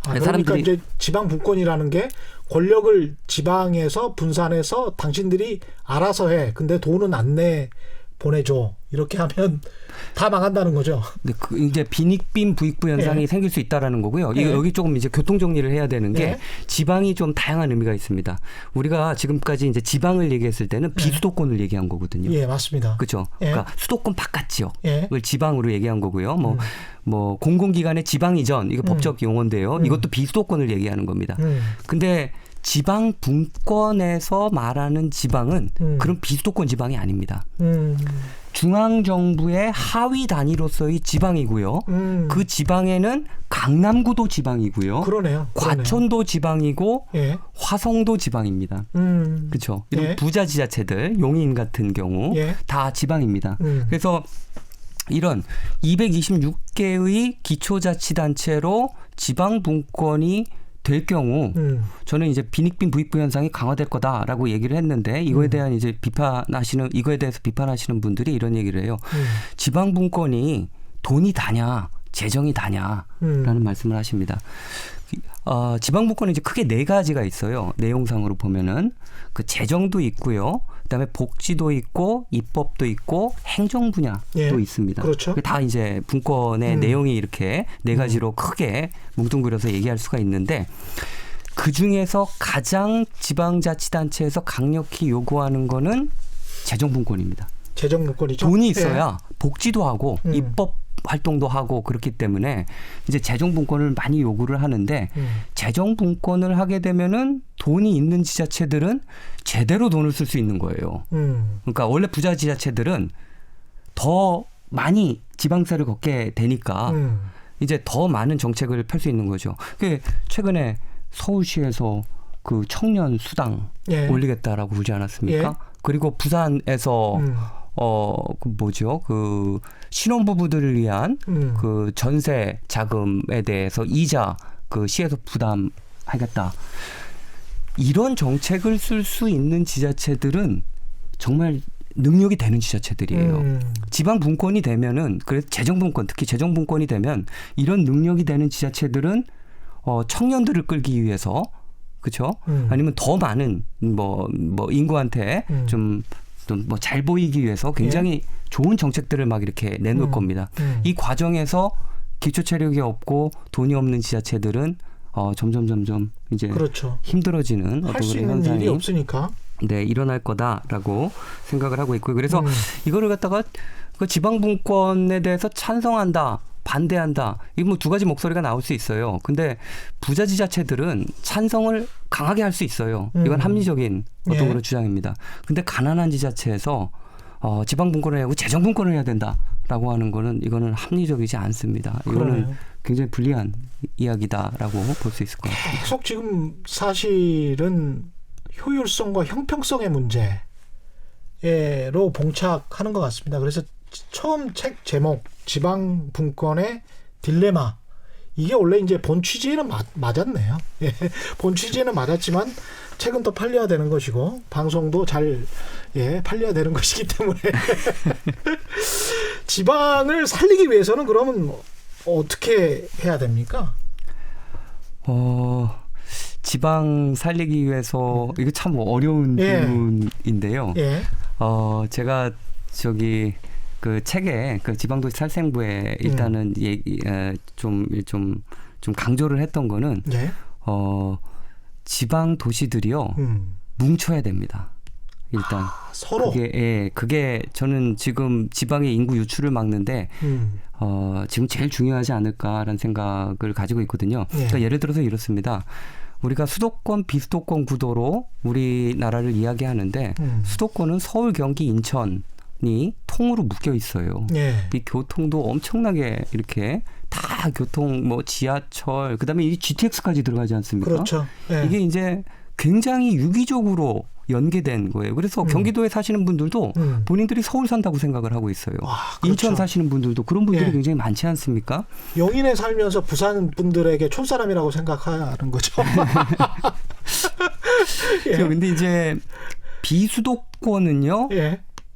그러니까 사람들이 이제 지방 분권이라는 게 권력을 지방에서 분산해서 당신들이 알아서 해. 근데 돈은 안 내 보내줘. 이렇게 하면 다 망한다는 거죠. 네, 이제 빈익빈 부익부 현상이 생길 수 있다라는 거고요. 여기 조금 이제 교통 정리를 해야 되는 게 지방이 좀 다양한 의미가 있습니다. 우리가 지금까지 이제 지방을 얘기했을 때는 비수도권을 얘기한 거거든요. 맞습니다. 그렇죠. 그러니까 수도권 바깥 지역을 지방으로 얘기한 거고요. 뭐 공공기관의 지방 이전 이거 법적 용어인데요. 이것도 비수도권을 얘기하는 겁니다. 근데 지방 분권에서 말하는 지방은 그런 비수도권 지방이 아닙니다. 중앙정부의 하위 단위로서의 지방이고요. 그 지방에는 강남구도 지방이고요. 그러네요. 과천도 지방이고 화성도 지방입니다. 그렇죠. 이런 부자 지자체들, 용인 같은 경우 다 지방입니다. 그래서 이런 226개의 기초자치단체로 지방 분권이 될 경우 저는 이제 빈익빈 부익부 현상이 강화될 거다라고 얘기를 했는데 이거에 대한 이제 이거에 대해서 비판하시는 분들이 이런 얘기를 해요. 지방 분권이 돈이 다냐, 재정이 다냐라는 말씀을 하십니다. 지방 분권은 이제 크게 네 가지가 있어요. 내용상으로 보면은 그 재정도 있고요. 그다음에 복지도 있고 입법도 있고 행정 분야도 있습니다. 그렇죠. 다 이제 분권의 내용이 이렇게 네 가지로 크게 뭉뚱그려서 얘기할 수가 있는데 그 중에서 가장 지방자치단체에서 강력히 요구하는 거는 재정 분권입니다. 재정 분권이죠. 돈이 있어야 복지도 하고 입법 활동도 하고 그렇기 때문에 이제 재정 분권을 많이 요구를 하는데 재정 분권을 하게 되면은 돈이 있는 지자체들은 제대로 돈을 쓸 수 있는 거예요. 그러니까 원래 부자 지자체들은 더 많이 지방세를 걷게 되니까 이제 더 많은 정책을 펼 수 있는 거죠. 최근에 서울시에서 그 청년 수당 올리겠다라고 그러지 않았습니까? 그리고 부산에서 그 신혼부부들을 위한 그 전세 자금에 대해서 이자 그 시에서 부담하겠다. 이런 정책을 쓸 수 있는 지자체들은 정말 능력이 되는 지자체들이에요. 지방 분권이 되면은 그래서 재정 분권, 특히 재정 분권이 되면 이런 능력이 되는 지자체들은 청년들을 끌기 위해서 그렇죠? 아니면 더 많은 뭐 인구한테 좀 뭐 잘 보이기 위해서 굉장히 좋은 정책들을 막 이렇게 내놓을 겁니다. 이 과정에서 기초 체력이 없고 돈이 없는 지자체들은 점점 이제 힘들어지는 할 어떤 수 그런 있는 현상이 일이 없으니까 일어날 거다라고 생각을 하고 있고요. 그래서 이거를 갖다가 그 지방 분권에 대해서 찬성한다. 반대한다. 이거 뭐 두 가지 목소리가 나올 수 있어요. 근데 부자지자체들은 찬성을 강하게 할 수 있어요. 이건 합리적인 어떤 예. 그런 주장입니다. 근데 가난한 지자체에서 지방분권을 하고 재정분권을 해야 된다라고 하는 거는 이거는 합리적이지 않습니다. 이거는 그러네요. 굉장히 불리한 이야기다라고 볼 수 있을 것 같습니다. 계속 지금 사실은 효율성과 형평성의 문제로 봉착하는 것 같습니다. 그래서 처음 책 제목 지방 분권의 딜레마, 이게 원래 이제 본 취지에는 맞았네요. 예, 본 취지에는 맞았지만 책은 또 팔려야 되는 것이고 방송도 잘 팔려야 되는 것이기 때문에 지방을 살리기 위해서는 그러면 어떻게 해야 됩니까? 지방 살리기 위해서 이거 참 어려운 질문인데요. 예. 제가 저기 그 책에 그 지방도시 살생부에 일단은 좀 강조를 했던 거는 예. 지방 도시들이요 뭉쳐야 됩니다. 일단 서로 그게 저는 지금 지방의 인구 유출을 막는데 지금 제일 중요하지 않을까라는 생각을 가지고 있거든요. 그러니까 예를 들어서 이렇습니다. 우리가 수도권 비수도권 구도로 우리나라를 이야기하는데 수도권은 서울, 경기, 인천이 통으로 묶여 있어요. 이 교통도 엄청나게 이렇게 다 교통 뭐 지하철 그다음에 이 GTX까지 들어가지 않습니까? 그렇죠. 이게 이제 굉장히 유기적으로 연계된 거예요. 그래서 경기도에 사시는 분들도 본인들이 서울 산다고 생각을 하고 있어요. 그렇죠. 인천 사시는 분들도 그런 분들이 굉장히 많지 않습니까? 용인에 살면서 부산 분들에게 촌사람이라고 생각하는 거죠. 근데 이제 비수도권은요.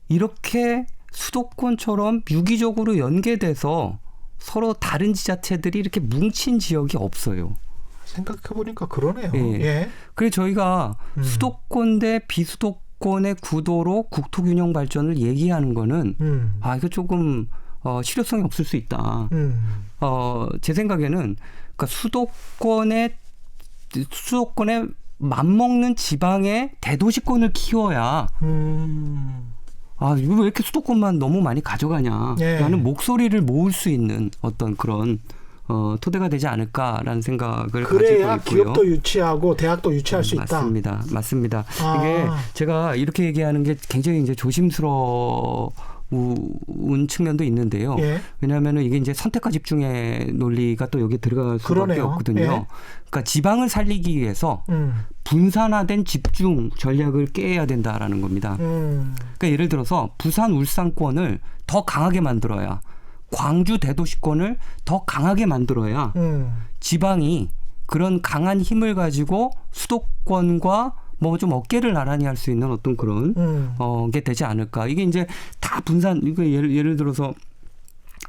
이렇게 수도권처럼 유기적으로 연계돼서 서로 다른 지자체들이 이렇게 뭉친 지역이 없어요. 생각해보니까 그러네요. 그래서 저희가 수도권 대 비수도권의 구도로 국토균형 발전을 얘기하는 거는 이거 조금 실효성이 없을 수 있다. 제 생각에는 그러니까 수도권에 맞먹는 지방의 대도시권을 키워야 이거 왜 이렇게 수도권만 너무 많이 가져가냐 라는 목소리를 모을 수 있는 어떤 그런 토대가 되지 않을까라는 생각을 그래야 가지고 있고요. 기업도 유치하고 대학도 유치할 수 있다. 맞습니다. 이게 제가 이렇게 얘기하는 게 굉장히 이제 조심스러운 측면도 있는데요. 왜냐하면 이게 이제 선택과 집중의 논리가 또 여기에 들어갈 수밖에 없거든요. 그러니까 지방을 살리기 위해서 분산화된 집중 전략을 깨야 된다라는 겁니다. 그러니까 예를 들어서 부산, 울산권을 더 강하게 만들어야, 광주 대도시권을 더 강하게 만들어야 지방이 그런 강한 힘을 가지고 수도권과 뭐 좀 어깨를 나란히 할 수 있는 어떤 그런 게 되지 않을까. 이게 이제 다 분산. 이거 예를 들어서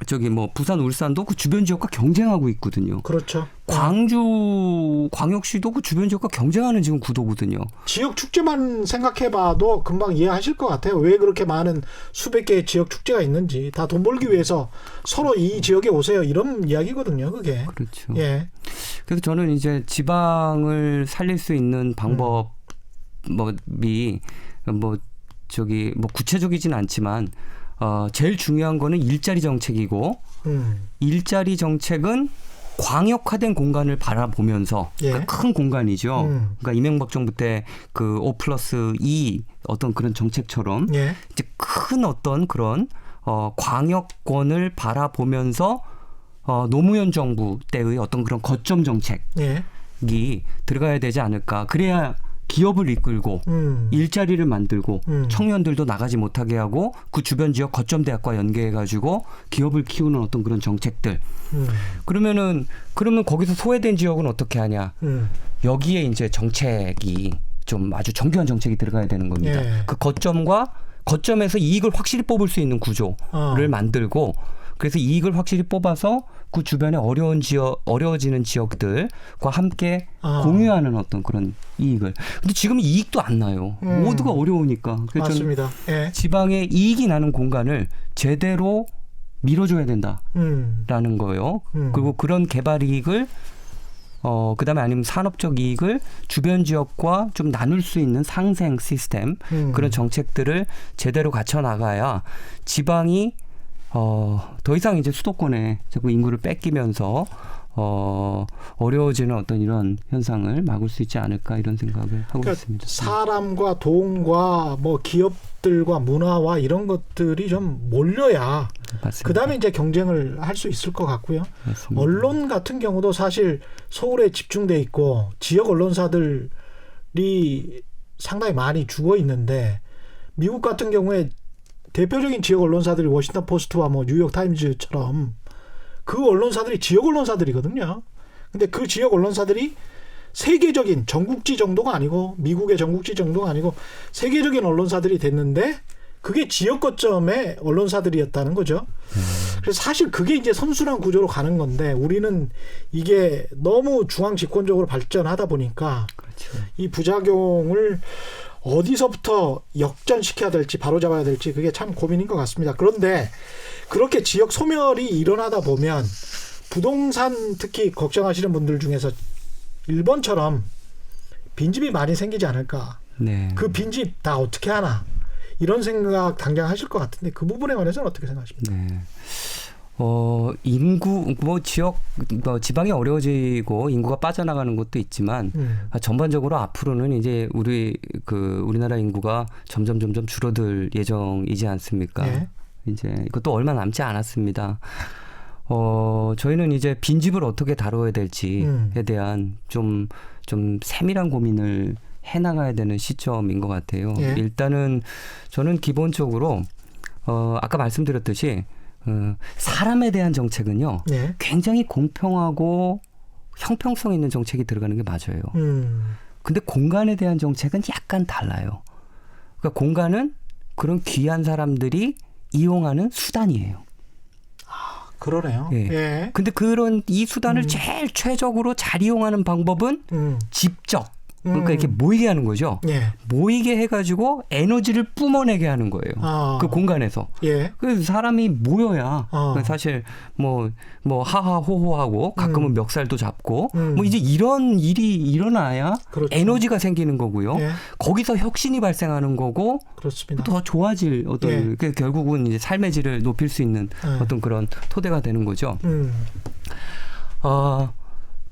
저기 뭐 부산, 울산도 그 주변 지역과 경쟁하고 있거든요. 그렇죠. 광주, 광역시도 그 주변 지역과 경쟁하는 지금 구도거든요. 지역 축제만 생각해봐도 금방 이해하실 것 같아요. 왜 그렇게 많은 수백 개의 지역 축제가 있는지. 다 돈 벌기 위해서 서로 이 지역에 오세요. 이런 이야기거든요. 그게. 그렇죠. 그래서 저는 이제 지방을 살릴 수 있는 방법이 뭐 구체적이진 않지만 제일 중요한 거는 일자리 정책이고 일자리 정책은 광역화된 공간을 바라보면서 그러니까 큰 공간이죠. 그러니까 이명박 정부 때 그 5+2 어떤 그런 정책처럼 이제 큰 어떤 그런 광역권을 바라보면서 노무현 정부 때의 어떤 그런 거점 정책이 들어가야 되지 않을까. 그래야 기업을 이끌고 일자리를 만들고 청년들도 나가지 못하게 하고 그 주변 지역 거점 대학과 연계해가지고 기업을 키우는 어떤 그런 정책들. 그러면 거기서 소외된 지역은 어떻게 하냐? 여기에 이제 정책이 좀 아주 정교한 정책이 들어가야 되는 겁니다. 그 거점에서 이익을 확실히 뽑을 수 있는 구조를 만들고. 그래서 이익을 확실히 뽑아서 그 주변에 어려워지는 지역들과 함께 공유하는 어떤 그런 이익을. 근데 지금 이익도 안 나요. 모두가 어려우니까. 그래서 맞습니다. 지방에 이익이 나는 공간을 제대로 밀어줘야 된다라는 거예요. 그리고 그런 개발 이익을 그다음에 아니면 산업적 이익을 주변 지역과 좀 나눌 수 있는 상생 시스템 그런 정책들을 제대로 갖춰 나가야 지방이 더 이상 이제 수도권에 자꾸 인구를 뺏기면서 어려워지는 어떤 이런 현상을 막을 수 있지 않을까 이런 생각을 하고 있습니다. 사람과 돈과 뭐 기업들과 문화와 이런 것들이 좀 몰려야 맞습니다. 그다음에 이제 경쟁을 할 수 있을 것 같고요. 맞습니다. 언론 같은 경우도 사실 서울에 집중돼 있고 지역 언론사들이 상당히 많이 죽어 있는데 미국 같은 경우에 대표적인 지역 언론사들이 워싱턴 포스트와 뭐 뉴욕 타임즈처럼 그 언론사들이 지역 언론사들이거든요. 근데 그 지역 언론사들이 세계적인 전국지 정도가 아니고 미국의 전국지 정도가 아니고 세계적인 언론사들이 됐는데 그게 지역 거점의 언론사들이었다는 거죠. 그래서 사실 그게 이제 선순환 구조로 가는 건데 우리는 이게 너무 중앙 집권적으로 발전하다 보니까 그렇죠. 이 부작용을 어디서부터 역전시켜야 될지 바로잡아야 될지 그게 참 고민인 것 같습니다. 그런데 그렇게 지역 소멸이 일어나다 보면 부동산 특히 걱정하시는 분들 중에서 일본처럼 빈집이 많이 생기지 않을까. 네. 그 빈집 다 어떻게 하나. 이런 생각 당장 하실 것 같은데 그 부분에 관해서는 어떻게 생각하십니까? 네. 인구 지역 지방이 어려워지고 인구가 빠져나가는 것도 있지만 전반적으로 앞으로는 이제 우리나라 인구가 점점 줄어들 예정이지 않습니까? 네. 이제 이것도 얼마 남지 않았습니다. 저희는 이제 빈집을 어떻게 다뤄야 될지에 대한 좀 세밀한 고민을 해나가야 되는 시점인 것 같아요. 예. 일단은 저는 기본적으로 아까 말씀드렸듯이 사람에 대한 정책은요. 네. 굉장히 공평하고 형평성 있는 정책이 들어가는 게 맞아요. 근데 공간에 대한 정책은 약간 달라요. 그러니까 공간은 그런 귀한 사람들이 이용하는 수단이에요. 그러네요. 예. 예. 근데 이 수단을 제일 최적으로 잘 이용하는 방법은 집적. 그러니까 이렇게 모이게 하는 거죠. 예. 모이게 해가지고 에너지를 뿜어내게 하는 거예요. 그 공간에서. 예. 그래서 사람이 모여야 사실 뭐 하하호호하고 가끔은 멱살도 잡고 뭐 이제 이런 일이 일어나야 그렇죠. 에너지가 생기는 거고요. 예. 거기서 혁신이 발생하는 거고 그렇습니다. 더 좋아질 어떤 예. 결국은 이제 삶의 질을 높일 수 있는 어떤 그런 토대가 되는 거죠.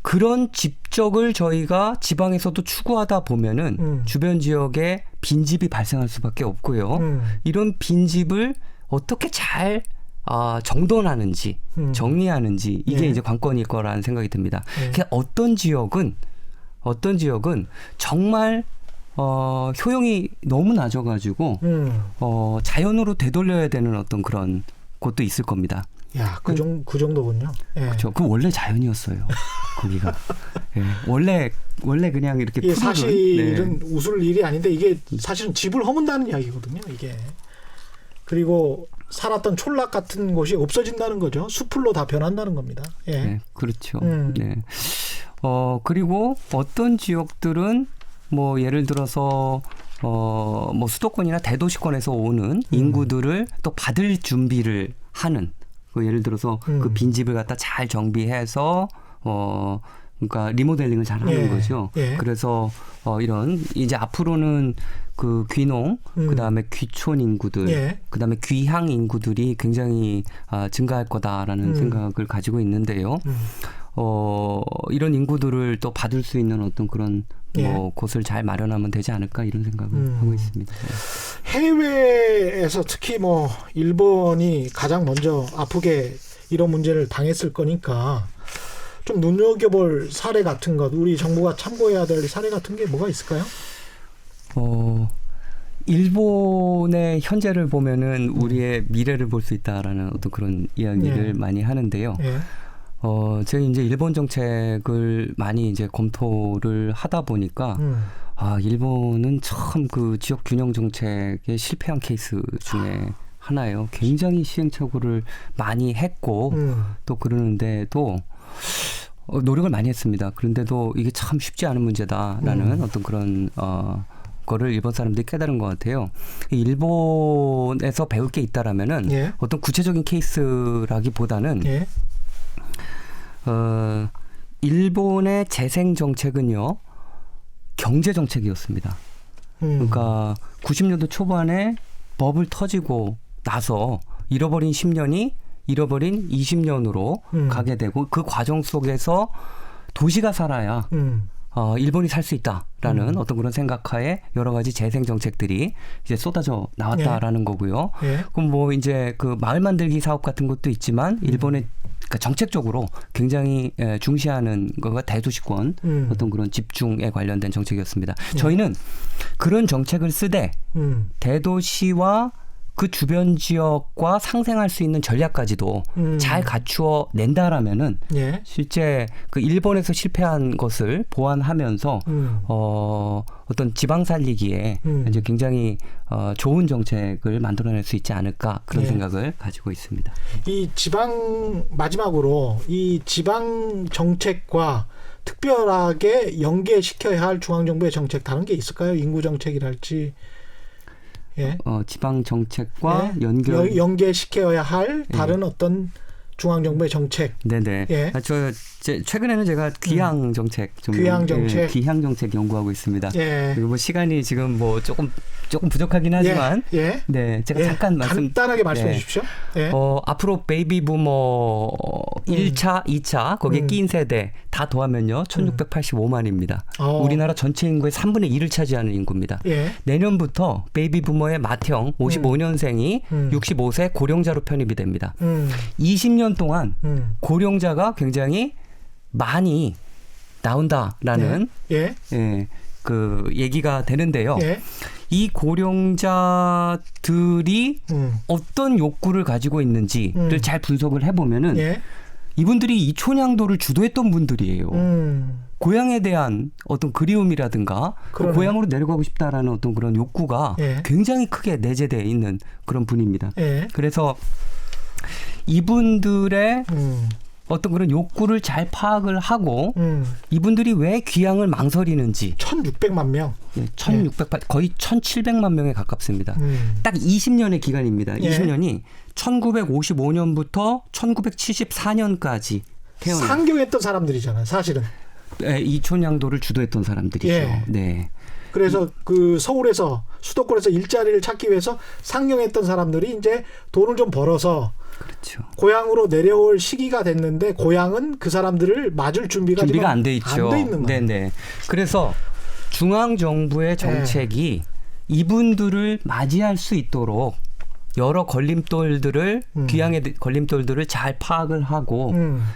그런 집적을 저희가 지방에서도 추구하다 보면은 주변 지역에 빈집이 발생할 수밖에 없고요. 이런 빈집을 어떻게 잘 정돈하는지 정리하는지 이게 예. 이제 관건일 거라는 생각이 듭니다. 예. 그러니까 어떤 지역은 정말 효용이 너무 낮아가지고 자연으로 되돌려야 되는 어떤 그런 곳도 있을 겁니다. 야, 그 정도군요. 예. 그렇죠. 그 원래 자연이었어요. 거기가. 예. 원래 그냥 이렇게 이게 푸르른, 사실은 네. 웃을 일이 아닌데 이게 사실은 집을 허문다는 이야기거든요. 이게. 그리고 살았던 촌락 같은 곳이 없어진다는 거죠. 수풀로 다 변한다는 겁니다. 예. 네, 그렇죠. 네. 그리고 어떤 지역들은 뭐 예를 들어서 뭐 수도권이나 대도시권에서 오는 인구들을 또 받을 준비를 하는 예를 들어서 그 빈집을 갖다 잘 정비해서 그러니까 리모델링을 잘 하는 예. 거죠. 예. 그래서 이런 이제 앞으로는 그 귀농, 그다음에 귀촌 인구들, 예. 그다음에 귀향 인구들이 굉장히 증가할 거다라는 생각을 가지고 있는데요. 이런 인구들을 또 받을 수 있는 어떤 그런 곳을 잘 마련하면 되지 않을까 이런 생각을 하고 있습니다. 해외에서 특히 뭐 일본이 가장 먼저 아프게 이런 문제를 당했을 거니까 좀 눈여겨볼 사례 같은 것, 우리 정부가 참고해야 될 사례 같은 게 뭐가 있을까요? 일본의 현재를 보면은 우리의 미래를 볼 수 있다라는 어떤 그런 이야기를 많이 하는데요. 예. 제가 이제 일본 정책을 많이 이제 검토를 하다 보니까 일본은 참 그 지역 균형 정책에 실패한 케이스 중에 하나예요. 굉장히 시행착오를 많이 했고 또 그러는데도 노력을 많이 했습니다. 그런데도 이게 참 쉽지 않은 문제다라는 어떤 그런 거를 일본 사람들이 깨달은 것 같아요. 일본에서 배울 게 있다라면은 예. 어떤 구체적인 케이스라기보다는 예. 일본의 재생 정책은요 경제 정책이었습니다. 그러니까 90년도 초반에 버블 터지고 나서 잃어버린 10년이 잃어버린 20년으로 가게 되고 그 과정 속에서 도시가 살아야 일본이 살 수 있다라는 어떤 그런 생각하에 여러 가지 재생 정책들이 이제 쏟아져 나왔다라는 거고요. 그럼 뭐 이제 그 마을 만들기 사업 같은 것도 있지만 일본의 그러니까 정책적으로 굉장히 중시하는 거가 대도시권 어떤 그런 집중에 관련된 정책이었습니다. 저희는 그런 정책을 쓰되 대도시와 그 주변 지역과 상생할 수 있는 전략까지도 잘 갖추어 낸다라면은 실제 그 일본에서 실패한 것을 보완하면서 어떤 지방 살리기에 이제 굉장히 좋은 정책을 만들어낼 수 있지 않을까 그런 생각을 가지고 있습니다. 이 지방 마지막으로 이 지방 정책과 특별하게 연계시켜야 할 중앙정부의 정책 다른 게 있을까요? 인구 정책이랄지. 지방 정책과 연계시켜야 할 다른 어떤 중앙정부의 정책. 네네. 최근에는 제가 귀향 정책 귀향 정책 연구하고 있습니다. 그리고 뭐 시간이 지금 뭐 조금 부족하긴 하지만 네, 제가 잠깐 간단하게 말씀해 주십시오. 앞으로 베이비 부머 1차, 2차 거기에 끼인 세대 다 더하면요 1685만입니다. 우리나라 전체 인구의 3분의 1을 차지하는 인구입니다. 내년부터 베이비 부머의 맏형 55년생이 65세 고령자로 편입이 됩니다. 20년 동안 고령자가 굉장히 많이 나온다라는 그 얘기가 되는데요. 이 고령자들이 어떤 욕구를 가지고 있는지를 잘 분석을 해보면은 이분들이 이 촌향도를 주도했던 분들이에요. 고향에 대한 어떤 그리움이라든가 그 고향으로 내려가고 싶다라는 어떤 그런 욕구가 굉장히 크게 내재되어 있는 그런 분입니다. 그래서 이분들의 어떤 그런 욕구를 잘 파악을 하고 이분들이 왜 귀향을 망설이는지 1600만 명. 1600 거의 1700만 명에 가깝습니다. 딱 20년의 기간입니다. 20년이 1955년부터 1974년까지 태어난 상경했던 사람들이잖아요. 사실은. 이촌향도를 주도했던 사람들이죠. 네. 그래서 그 서울에서 수도권에서 일자리를 찾기 위해서 상경했던 사람들이 이제 돈을 좀 벌어서 그렇죠. 고향으로 내려올 시기가 됐는데 고향은 그 사람들을 맞을 준비가 안 돼 있죠. 안 돼 있는 거예요. 네네. 그래서 중앙 정부의 정책이 이분들을 맞이할 수 있도록 여러 걸림돌들을 귀향의 걸림돌들을 잘 파악을 하고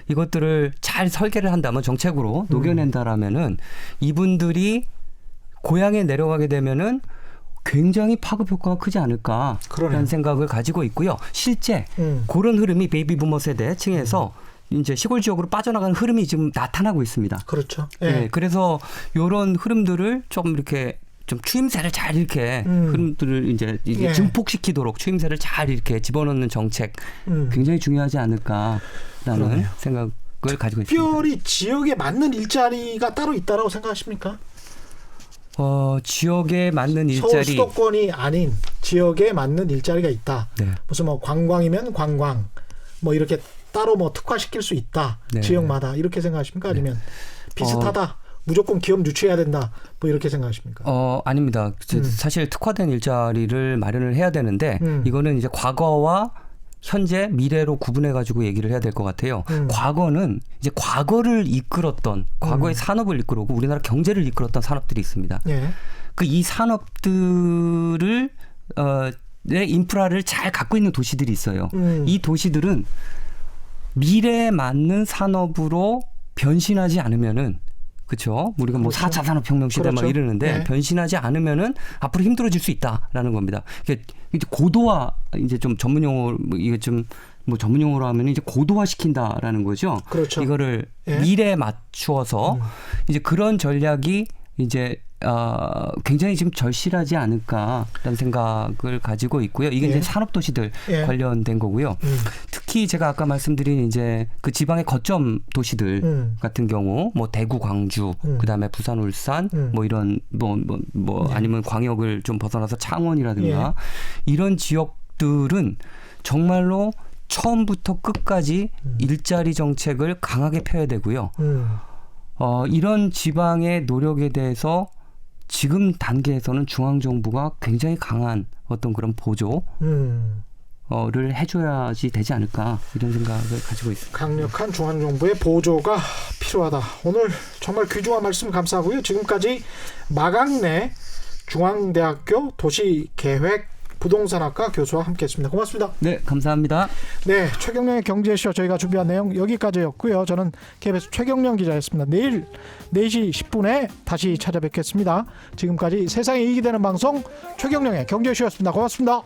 이것들을 잘 설계를 한다면 정책으로 녹여낸다라면은 이분들이 고향에 내려가게 되면은 굉장히 파급 효과가 크지 않을까라는 생각을 가지고 있고요. 실제 그런 흐름이 베이비 부머 세대층에서 이제 시골 지역으로 빠져나가는 흐름이 지금 나타나고 있습니다. 그렇죠. 그래서 이런 흐름들을 좀 이렇게 좀 추임새를 잘 이렇게 흐름들을 이제 이게 증폭시키도록 추임새를 잘 이렇게 집어넣는 정책 굉장히 중요하지 않을까라는 생각을 가지고 있습니다. 특별히 지역에 맞는 일자리가 따로 있다라고 생각하십니까? 지역에 맞는 일자리. 서울 수도권이 아닌 지역에 맞는 일자리가 있다. 네. 무슨 뭐 관광이면 관광, 뭐 이렇게 따로 뭐 특화시킬 수 있다. 네. 지역마다 이렇게 생각하십니까? 아니면 비슷하다. 무조건 기업 유치해야 된다. 뭐 이렇게 생각하십니까? 아닙니다. 사실 특화된 일자리를 마련을 해야 되는데 이거는 이제 과거와 현재 미래로 구분해 가지고 얘기를 해야 될 것 같아요. 과거는 이제 과거를 이끌었던 과거의 산업을 이끌고 우리나라 경제를 이끌었던 산업들이 있습니다. 그 이 산업들을 내 인프라를 잘 갖고 있는 도시들이 있어요. 이 도시들은 미래에 맞는 산업으로 변신하지 않으면은 그렇죠. 우리가 뭐 4차 산업혁명 시대 막 이러는데 변신하지 않으면은 앞으로 힘들어질 수 있다라는 겁니다. 이게 이제 고도화 이제 좀 전문용어 이게 좀 뭐 전문용어로 하면 이제 고도화 시킨다라는 거죠. 그렇죠. 이거를 미래에 맞추어서 이제 그런 전략이 이제 굉장히 지금 절실하지 않을까라는 생각을 가지고 있고요. 이게 이제 산업도시들 관련된 거고요. 특히 제가 아까 말씀드린 이제 그 지방의 거점 도시들 같은 경우, 뭐 대구, 광주, 그다음에 부산, 울산, 뭐 이런 뭐 아니면 광역을 좀 벗어나서 창원이라든가 이런 지역들은 정말로 처음부터 끝까지 일자리 정책을 강하게 펴야 되고요. 이런 지방의 노력에 대해서 지금 단계에서는 중앙정부가 굉장히 강한 어떤 그런 보조 를 해줘야지 되지 않을까 이런 생각을 가지고 있습니다. 강력한 중앙정부의 보조가 필요하다. 오늘 정말 귀중한 말씀 감사하고요. 지금까지 마강래 중앙대학교 도시계획 부동산학과 교수와 함께했습니다. 고맙습니다. 네, 감사합니다. 네, 최경령의 경제쇼 저희가 준비한 내용 여기까지였고요. 저는 KBS 최경령 기자였습니다. 내일 4시 10분에 다시 찾아뵙겠습니다. 지금까지 세상에 이익이 되는 방송 최경령의 경제쇼였습니다. 고맙습니다.